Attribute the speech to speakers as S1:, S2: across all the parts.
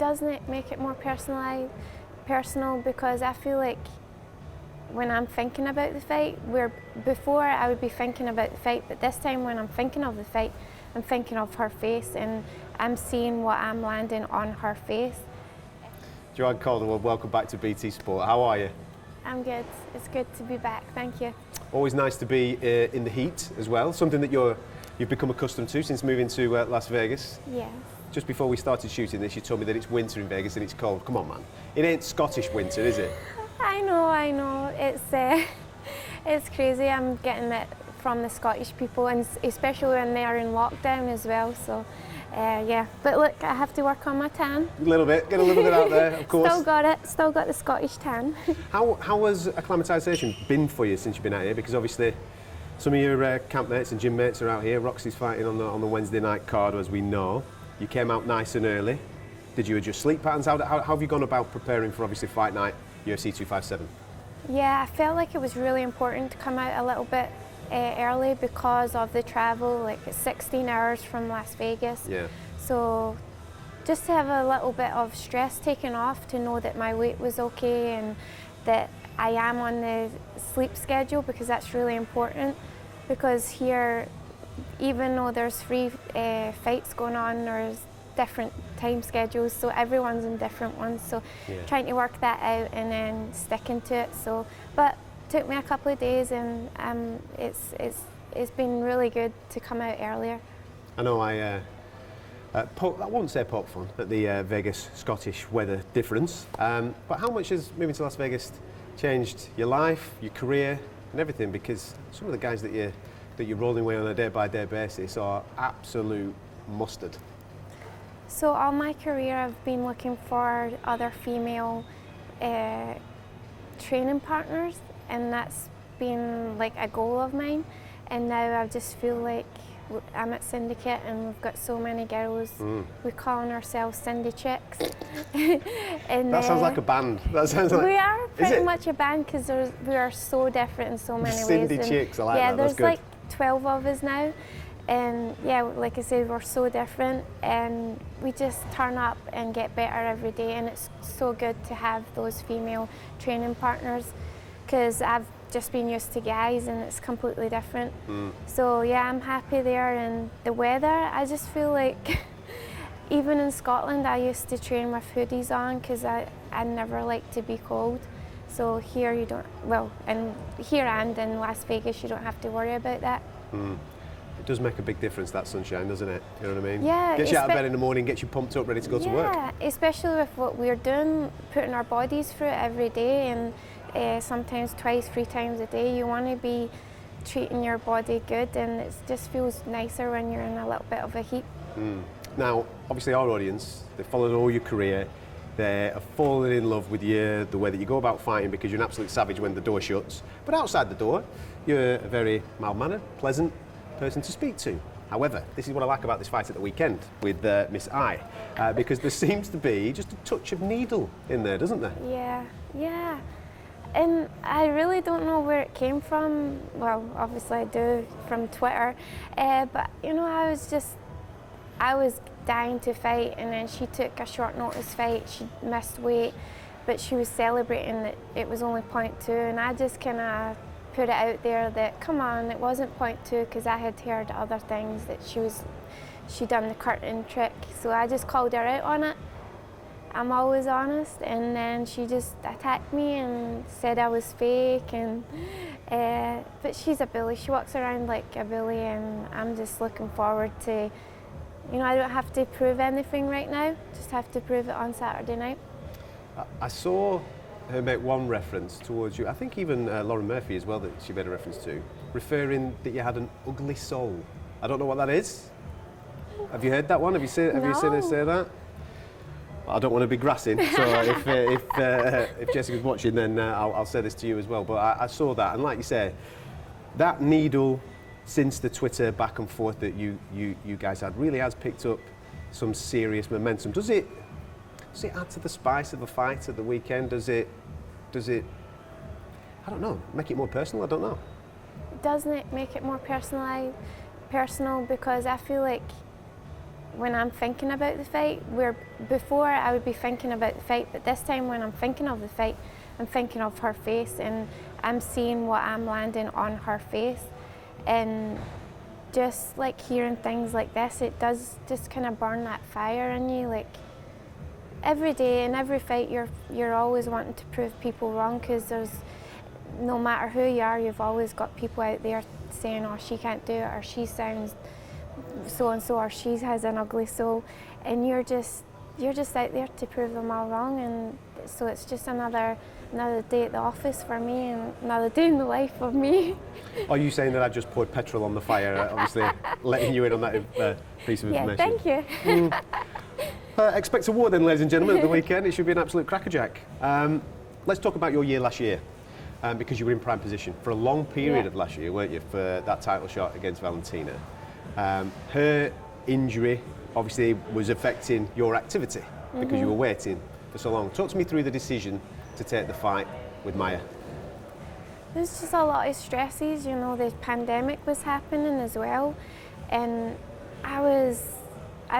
S1: Doesn't it make it more personal because I feel like when I'm thinking about the fight, where before I would be thinking about the fight, but this time when I'm thinking of the fight, I'm thinking of her face and I'm seeing what I'm landing on her face.
S2: Joanne Calderwood, welcome back to BT Sport. How are you?
S1: I'm good. It's good to be back. Thank you.
S2: Always nice to be in the heat as well, something that you've become accustomed to since moving to Las Vegas.
S1: Yes.
S2: Just before we started shooting this, you told me that it's winter in Vegas and it's cold. Come on, man. It ain't Scottish winter, is it?
S1: I know. It's crazy. I'm getting it from the Scottish people, and especially when they're in lockdown as well. So, yeah. But look, I have to work on my tan.
S2: A little bit. Get a little bit out there, of course.
S1: Still got it. Still got the Scottish tan.
S2: How has acclimatisation been for you since you've been out here? Because obviously, some of your camp mates and gym mates are out here. Roxy's fighting on the Wednesday night card, as we know. You came out nice and early. Did you adjust sleep patterns? How have you gone about preparing for obviously fight night, UFC 257?
S1: Yeah, I felt like it was really important to come out a little bit early because of the travel. Like it's 16 hours from Las Vegas.
S2: Yeah.
S1: So just to have a little bit of stress taken off, to know that my weight was okay and that I am on the sleep schedule, because that's really important. Because here, even though there's 3 fights going on, there's different time schedules, so everyone's in different ones. So trying to work that out and then sticking to it. So, but it took me a couple of days, and it's been really good to come out earlier.
S2: I know I won't say poke fun at the Vegas Scottish weather difference, but how much has moving to Las Vegas changed your life, your career, and everything? Because some of the guys that you're rolling with on a day-by-day basis are absolute mustard.
S1: So all my career I've been looking for other female training partners, and that's been like a goal of mine. And now I just feel like I'm at Syndicate and we've got so many girls. We're calling ourselves Cindy Chicks. And
S2: that sounds like a band. That sounds like...
S1: We are pretty much a band, because we are so different in so many ways.
S2: Cindy Chicks, I like that.
S1: Yeah,
S2: That's
S1: there's
S2: good.
S1: like 12 of us now. And yeah, like I said, we're so different, and we just turn up and get better every day, and it's so good to have those female training partners, because I've just been used to guys and it's completely different. So yeah, I'm happy there. And the weather, I just feel like even in Scotland I used to train with hoodies on because I never liked to be cold. So here you don't, well, and here and in Las Vegas you don't have to worry about that.
S2: It does make a big difference, that sunshine, doesn't it? You know what I mean?
S1: Yeah.
S2: Gets you out of bed in the morning, gets you pumped up, ready to go to work.
S1: Yeah, especially with what we're doing, putting our bodies through it every day, and sometimes 2-3 times a day. You want to be treating your body good, and it just feels nicer when you're in a little bit of a heat.
S2: Now, obviously our audience, they've followed all your career, they're falling in love with you, the way that you go about fighting, because you're an absolute savage when the door shuts. But outside the door, you're a very mild-mannered, pleasant person to speak to. However, this is what I like about this fight at the weekend with Miss Eye, because there seems to be just a touch of needle in there, doesn't there?
S1: Yeah. And I really don't know where it came from. Well, obviously I do, from Twitter. But you know, I was dying to fight, and then she took a short notice fight. She missed weight, but she was celebrating that it was only 0.2, and I just kind of put it out there that, come on, it wasn't 0.2, because I had heard other things that she done the curtain trick. So I just called her out on it. I'm always honest, and then she just attacked me and said I was fake, and but she's a bully. She walks around like a bully, and I'm just looking forward to, you know, I don't have to prove anything right now, just have to prove it on Saturday night.
S2: I saw her make one reference towards you, I think even Lauren Murphy as well, that she made a reference to, referring that you had an ugly soul. I don't know what that is. Have you heard that one? Have you seen her say that? I don't want to be grassing, so if Jessica's watching, then I'll say this to you as well. But I saw that, and like you say, that needle, since the Twitter back and forth that you guys had, really has picked up some serious momentum. Does it add to the spice of a fight at the weekend? Does it, I don't know, make it more personal? I don't know.
S1: Doesn't it make it more personal? Because I feel like when I'm thinking about the fight, where before I would be thinking about the fight, but this time when I'm thinking of the fight, I'm thinking of her face, and I'm seeing what I'm landing on her face. And just like hearing things like this, it does just kind of burn that fire in you. Like every day in every fight, you're always wanting to prove people wrong, because no matter who you are, you've always got people out there saying, oh, she can't do it, or she sounds so and so, or she has an ugly soul, and you're just out there to prove them all wrong. And so it's just another day at the office for me, and another day in the life of me.
S2: Are you saying that I just poured petrol on the fire, obviously letting you in on that piece of information?
S1: Yeah, thank you.
S2: Expect a war then, ladies and gentlemen, at the weekend. It should be an absolute crackerjack. Let's talk about your year last year, because you were in prime position for a long period of last year, weren't you, for that title shot against Valentina. Her injury obviously was affecting your activity because you were waiting for so long. Talk to me through the decision to take the fight with Maya.
S1: There's just a lot of stresses, the pandemic was happening as well, and I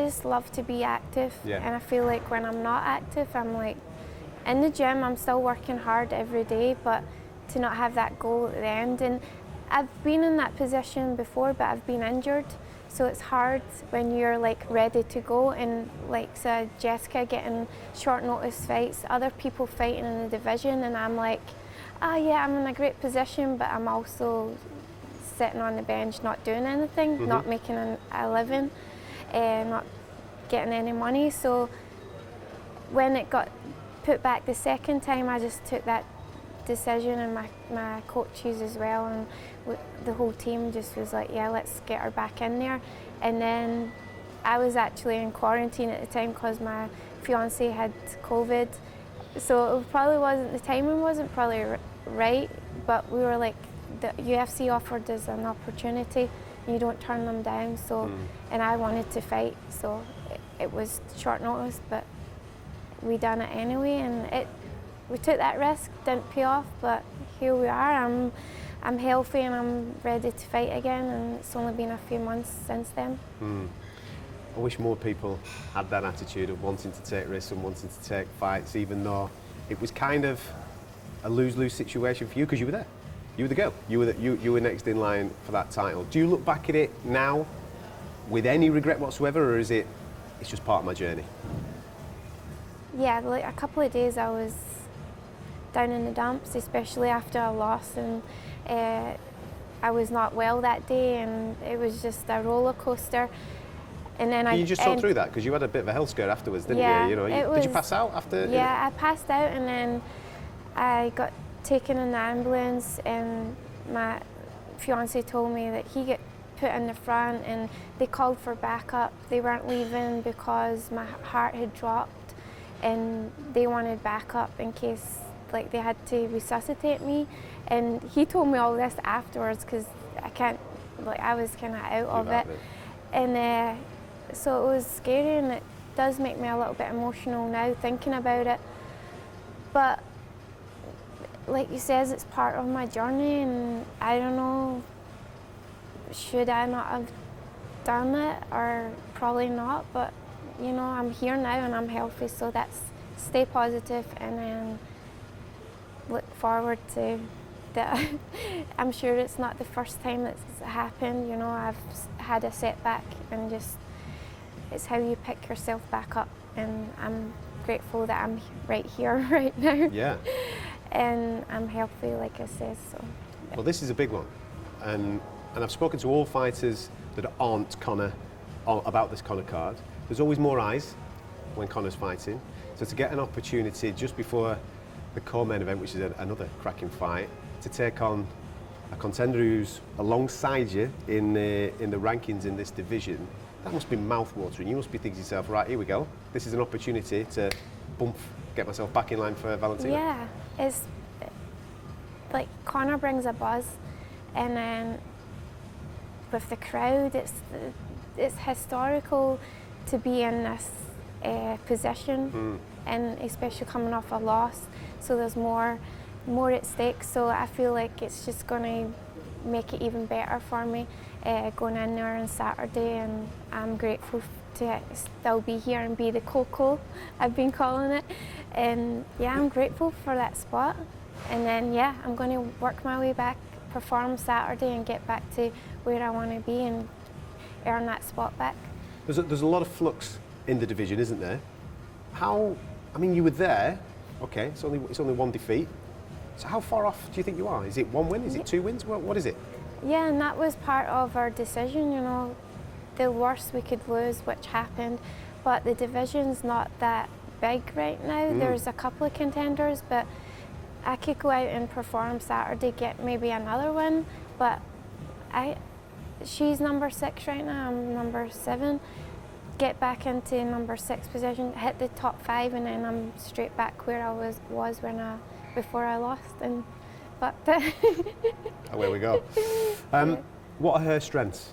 S1: just love to be active, and I feel like when I'm not active, I'm like in the gym, I'm still working hard every day, but to not have that goal at the end. And I've been in that position before, but I've been injured, so it's hard when you're like ready to go, and like Jessica getting short notice fights, other people fighting in the division, and I'm like, oh yeah, I'm in a great position, but I'm also sitting on the bench not doing anything, not making a living, not getting any money. So when it got put back the second time, I just took that decision, and my coaches as well, and the whole team just was like, yeah, let's get her back in there. And then I was actually in quarantine at the time because my fiance had COVID, so it probably wasn't, the timing wasn't probably right, but we were like, the UFC offered us an opportunity, and you don't turn them down. So and I wanted to fight, so it was short notice, but we done it anyway, and we took that risk, didn't pay off, but here we are. I'm healthy and I'm ready to fight again, and it's only been a few months since then.
S2: I wish more people had that attitude of wanting to take risks and wanting to take fights, even though it was kind of a lose-lose situation for you, because you were there. You were the girl. You were next in line for that title. Do you look back at it now with any regret whatsoever, or is it's just part of my journey?
S1: Yeah, like a couple of days I was down in the dumps, especially after a loss, and I was not well that day, and it was just a roller coaster. And then
S2: you just talk through that, because you had a bit of a health scare afterwards, didn't you? Did you pass out after?
S1: Yeah, I passed out, and then I got taken in the ambulance, and my fiance told me that he got put in the front, and they called for backup. They weren't leaving because my heart had dropped, and they wanted backup in case like they had to resuscitate me. And he told me all this afterwards, because I was kind of out of it. And so it was scary, and it does make me a little bit emotional now thinking about it. But like you says, it's part of my journey, and I don't know, should I not have done it, or probably not, but I'm here now and I'm healthy, so that's stay positive, and then look forward to that. I'm sure it's not the first time that's happened, I've had a setback, and just it's how you pick yourself back up, and I'm grateful that I'm right here right now.
S2: Yeah.
S1: And I'm healthy, like I said, so.
S2: Well, this is a big one, and I've spoken to all fighters that aren't Conor about this Conor card. There's always more eyes when Conor's fighting, so to get an opportunity just before the co-main event, which is another cracking fight, to take on a contender who's alongside you in the rankings in this division, that must be mouth-watering. You must be thinking to yourself, right, here we go. This is an opportunity to get myself back in line for Valentina.
S1: Yeah, it's like Conor brings a buzz, and then with the crowd, it's historical to be in this position, and especially coming off a loss. So there's more at stake. So I feel like it's just going to make it even better for me going in there on Saturday, and I'm grateful to still be here and be the Coco, I've been calling it. And yeah, I'm grateful for that spot. And then yeah, I'm going to work my way back, perform Saturday and get back to where I want to be and earn that spot back.
S2: There's a lot of flux in the division, isn't there? How, I mean, you were there, okay, it's only one defeat. So how far off do you think you are? Is it one win? Is it two wins? What is it?
S1: Yeah, and that was part of our decision, you know, the worst we could lose, which happened, but the division's not that big right now. There's a couple of contenders, but I could go out and perform Saturday, get maybe another win, but she's number 6 right now, I'm number 7. Get back into number 6 position, hit the top 5, and then I'm straight back where I was before I lost. But
S2: away we go. What are her strengths?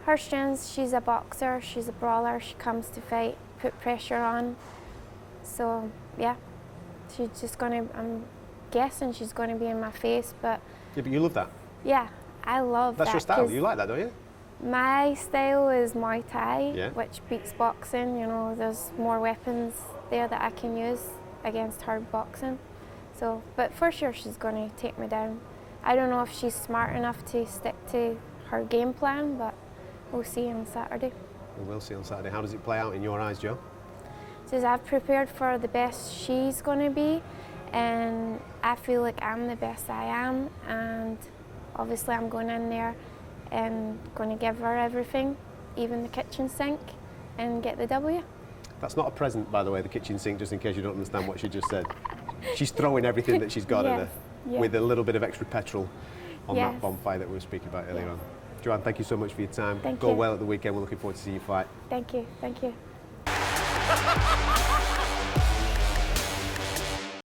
S1: Her strengths, she's a boxer, she's a brawler, she comes to fight, put pressure on. So yeah, she's just I'm guessing she's gonna be in my face, but
S2: Yeah, but you love that.
S1: yeah, I love that.
S2: That's your style. You like that, don't you?
S1: My style is Muay Thai,
S2: Yeah.
S1: which beats boxing. You know, there's more weapons there that I can use against hard boxing. So, but for sure she's going to take me down. I don't know if she's smart enough to stick to her game plan, but we'll see on Saturday.
S2: We will see on Saturday. How does it play out in your eyes, Jo?
S1: Says I've prepared for the best she's going to be, and I feel like I'm the best I am, and obviously I'm going in there and going to give her everything, even the kitchen sink, and get the W.
S2: That's not a present, by the way, the kitchen sink, just in case you don't understand what she just said. She's throwing everything that she's got at her, with a little bit of extra petrol on that bonfire that we were speaking about earlier on. Joanne, thank you so much for your time.
S1: Thank
S2: Go
S1: you.
S2: well at the weekend. We're looking forward to seeing you fight.
S1: Thank you.